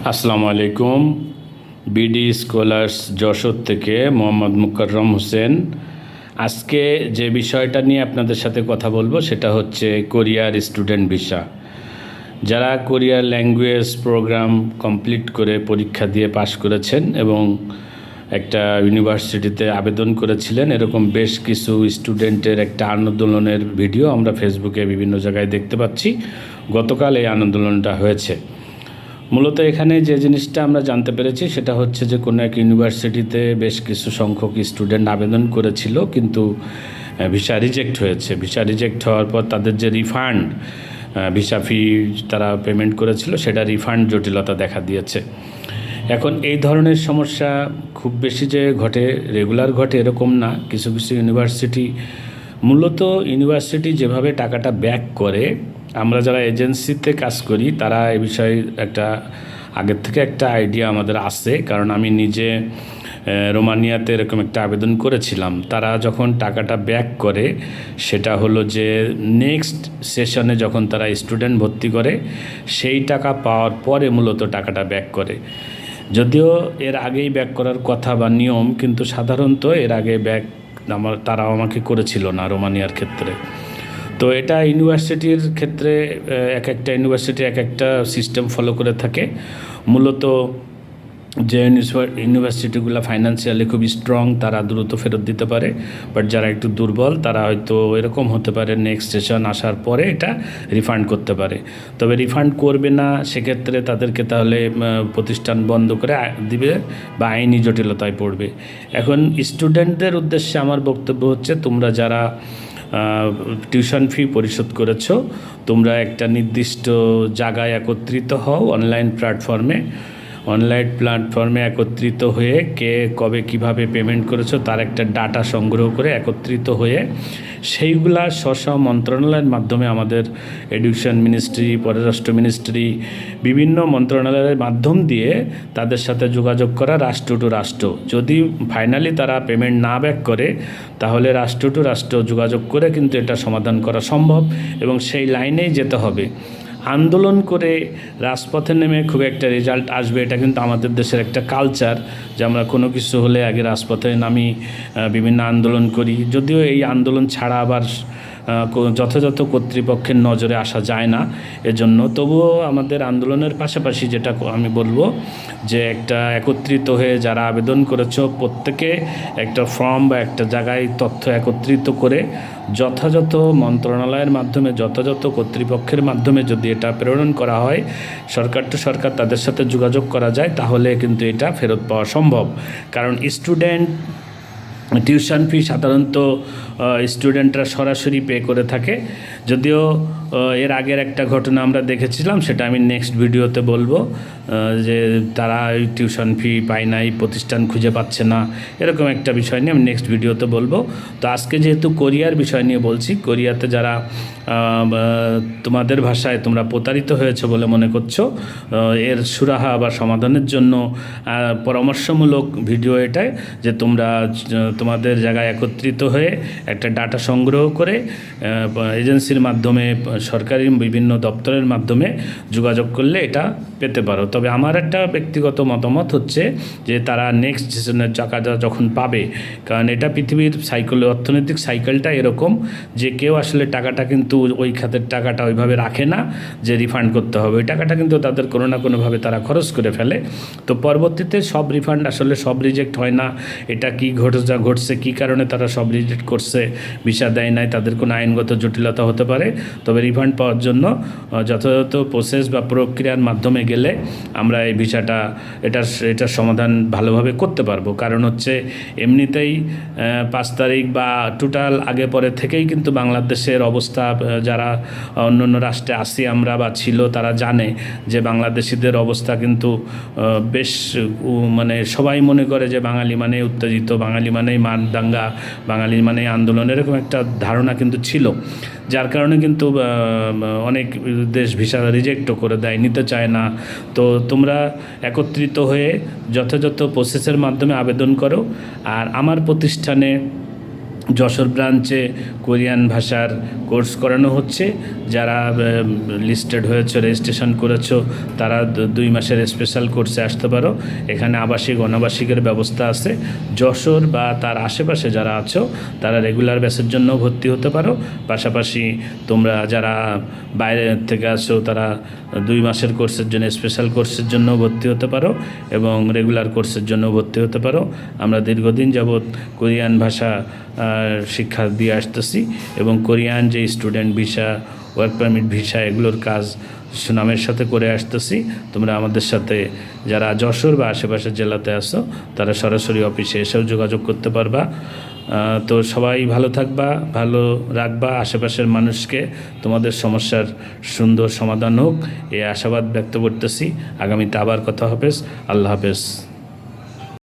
আসসালামু আলাইকুম। BD scholars Jessore থেকে মোহাম্মদ মুকাররম হোসেন। আজকে যে বিষয়টা নিয়ে আপনাদের সাথে কথা বলবো সেটা হচ্ছে কোরিয়ার স্টুডেন্ট ভিসা। যারা কোরিয়ার ল্যাঙ্গুয়েজ প্রোগ্রাম কমপ্লিট করে পরীক্ষা দিয়ে পাশ করেছেন এবং একটা ইউনিভার্সিটিতে আবেদন করেছিলেন, এরকম বেশ কিছু স্টুডেন্টের একটা আন্দোলনের ভিডিও আমরা ফেসবুকে বিভিন্ন জায়গায় দেখতে পাচ্ছি। গতকাল এই আন্দোলনটা হয়েছে। মূলত এখানে যে জিনিসটা আমরা জানতে পেরেছি সেটা হচ্ছে যে কোনো এক ইউনিভার্সিটিতে বেশ কিছু সংখ্যক স্টুডেন্ট আবেদন করেছিল, কিন্তু ভিসা রিজেক্ট হয়েছে। ভিসা রিজেক্ট হওয়ার পর তাদের যে রিফান্ড ভিসা ফি তারা পেমেন্ট করেছিল সেটা রিফান্ড জটিলতা দেখা দিয়েছে। এখন এই ধরনের সমস্যা খুব বেশি যে ঘটে, রেগুলার ঘটে এরকম না। কিছু কিছু ইউনিভার্সিটি, মূলত ইউনিভার্সিটি যেভাবে টাকাটা ব্যাক করে, আমরা যারা এজেন্সিতে কাজ করি তারা এই বিষয়ে একটা আগের থেকে একটা আইডিয়া আমাদের আছে, কারণ আমি নিজে রোমানিয়াতে এরকম একটা আবেদন করেছিলাম। তারা যখন টাকাটা ব্যাক করে সেটা হলো যে নেক্সট সেশনে যখন তারা স্টুডেন্ট ভর্তি করে সেই টাকা পাওয়ার পরে মূলত টাকাটা ব্যাক করে। যদিও এর আগেই ব্যাক করার কথা বা নিয়ম, কিন্তু সাধারণত এর আগে ব্যাক তারাও আমাকে করেছিল না রোমানিয়ার ক্ষেত্রে। তো এটা ইউনিভার্সিটির ক্ষেত্রে এক একটা ইউনিভার্সিটি এক একটা সিস্টেম ফলো করে থাকে। মূলত যে ইউনিভার্সিটিগুলো ফাইন্যান্সিয়ালি খুব স্ট্রং তারা দ্রুত ফেরত দিতে পারে, বাট যারা একটু দুর্বল তারা হয়তো এরকম হতে পারে নেক্সট সেশন আসার পরে এটা রিফান্ড করতে পারে। তবে রিফান্ড করবে না সেক্ষেত্রে তাদেরকে তাহলে প্রতিষ্ঠান বন্ধ করে দিবে বা আইনি জটিলতায় পড়বে। এখন স্টুডেন্টদের উদ্দেশ্যে আমার বক্তব্য হচ্ছে, তোমরা যারা টিউশন ফি পরিশোধ করেছো, তোমরা একটা নির্দিষ্ট জায়গায় একত্রিত হও, অনলাইন প্ল্যাটফর্মে একত্রিত হয়ে কে কবে কিভাবে পেমেন্ট করেছো তার একটা ডাটা সংগ্রহ করে একত্রিত হয়ে সেইগুলা স্ব মন্ত্রণালয়ের মাধ্যমে, আমাদের এডুকেশন মিনিস্ট্রি, পররাষ্ট্র মিনিস্ট্রি, বিভিন্ন মন্ত্রণালয়ের মাধ্যম দিয়ে তাদের সাথে যোগাযোগ করা রাষ্ট্র টু রাষ্ট্র। যদি ফাইনালি তারা পেমেন্ট না ব্যাক করে তাহলে রাষ্ট্র টু রাষ্ট্র যোগাযোগ করে কিন্তু এটা সমাধান করা সম্ভব এবং সেই লাইনেই যেতে হবে। আন্দোলন করে রাজপথে নেমে খুব একটা রেজাল্ট আসবে এটা কিন্তু আমাদের দেশের একটা কালচার, যে আমরা কোনো কিছু হলে আগে রাজপথে নামি বিভিন্ন আন্দোলন করি। যদিও এই আন্দোলন ছাড়া আবার যথাযথ কর্তৃপক্ষের নজরে আসা যায় না, এজন্য তবুও আমাদের আন্দোলনের পাশাপাশি যেটা আমি বলবো যে একটা একত্রিত হয়ে যারা আবেদন করেছো প্রত্যেকে একটা ফর্ম বা একটা জায়গায় তথ্য একত্রিত করে যথাযথ মন্ত্রণালয়ের মাধ্যমে, যথাযথ কর্তৃপক্ষের মাধ্যমে যদি এটা প্রেরণ করা হয়, সরকার টু সরকার তাদের সাথে যোগাযোগ করা যায়, তাহলে কিন্তু এটা ফেরত পাওয়া সম্ভব। কারণ টিউশন ফি সাধারণত স্টুডেন্টরা সরাসরি পে করে থাকে। যদিও এর আগের একটা ঘটনা আমরা দেখেছিলাম, সেটা আমি নেক্সট ভিডিওতে বলবো, যে তারা ওই টিউশন ফি পায় নাই, প্রতিষ্ঠান খুঁজে পাচ্ছে না, এরকম একটা বিষয় নিয়ে আমি নেক্সট ভিডিওতে বলবো। তো আজকে যেহেতু কোরিয়ার বিষয় নিয়ে বলছি, কোরিয়াতে যারা তোমাদের ভাষায় তোমরা প্রতারিত হয়েছে বলে মনে করছো, এর সুরাহা বা সমাধানের জন্য পরামর্শমূলক ভিডিও এটাই, যে তোমরা তোমাদের জায়গায় একত্রিত হয়ে একটা ডাটা সংগ্রহ করে এজেন্সির মাধ্যমে, সরকারি বিভিন্ন দপ্তরের মাধ্যমে যোগাযোগ করলে এটা পেতে পারো। তবে আমার একটা ব্যক্তিগত মতামত হচ্ছে যে তারা নেক্সট সেশনের টাকাটা যখন পাবে, কারণ এটা পৃথিবীর অর্থনৈতিক সাইকেলটা এরকম যে কেউ আসলে টাকাটা কিন্তু ওই খাতের টাকাটা ওইভাবে রাখে না যে রিফান্ড করতে হবে। ওই টাকাটা কিন্তু তাদের কোনো না কোনোভাবে তারা খরচ করে ফেলে। তো পরবর্তীতে সব রিফান্ড আসলে সব রিজেক্ট হয় না। এটা কি ঘটছে, কী কারণে তারা সব রিজেক্ট করছে, ভিসা দেয় নাই, তাদের কোনো আইনগত জটিলতা হতে পারে। তবে রিফান্ড পাওয়ার জন্য যথাযথ প্রসেস বা প্রক্রিয়ার মাধ্যমে গেলে আমরা এই ভিসাটা এটার সমাধান ভালোভাবে করতে পারবো। কারণ হচ্ছে এমনিতেই 5 তারিখ বা টোটাল আগে পরে থেকেই কিন্তু বাংলাদেশের অবস্থা, যারা অন্য রাষ্ট্রে আসি আমরা বা ছিল তারা জানে যে বাংলাদেশিদের অবস্থা কিন্তু বেশ মানে সবাই মনে করে যে বাঙালি মানে উত্তেজিত, বাঙালি মানেই দাঙ্গা, বাঙালি মানে আন্দোলন, এরকম একটা ধারণা কিন্তু ছিল। যার কারণে কিন্তু অনেক দেশ ভিসা রিজেক্টও করে দেয়, নিতে চায় না। তো তোমরা একত্রিত হয়ে যথাযথ প্রসেসের মাধ্যমে আবেদন করো। আর আমার প্রতিষ্ঠানে যশোর ব্রাঞ্চে কোরিয়ান ভাষার কোর্স করানো হচ্ছে। যারা লিস্টেড হয়েছে, রেজিস্ট্রেশন করেছো, তারা 2 মাসের স্পেশাল কোর্সে আসতে পারো। এখানে আবাসিক অনাবাসিকের ব্যবস্থা আছে। যশোর বা তার আশেপাশে যারা আছো তারা রেগুলার ব্যাচের জন্য ভর্তি হতে পারো। পাশাপাশি তোমরা যারা বাইরে থেকে আছো তারা 2 মাসের কোর্সের জন্য, স্পেশাল কোর্সের জন্য ভর্তি হতে পারো এবং রেগুলার কোর্সের জন্য ভর্তি হতে পারো। আমরা দীর্ঘদিন যাবৎ কোরিয়ান ভাষা শিক্ষা দিয়ে আসতেছি এবং কোরিয়ান যে student visa, work permit visa, এগুলোর কাজ সুনামের সাথে করে আসতেছি। তোমরা আমাদের সাথে যারা যশোর বা আশেপাশের জেলাতে আসো তারা সরাসরি অফিসে এসেও যোগাযোগ করতে পারবা। তো সবাই ভালো থাকবা, ভালো রাখবা আশেপাশের মানুষকে, তোমাদের সমস্যার সুন্দর সমাধান হোক এই আশাবাদ ব্যক্ত করতেছি। আগামীতে আবার কথা হবে। আল্লাহ হাফেজ।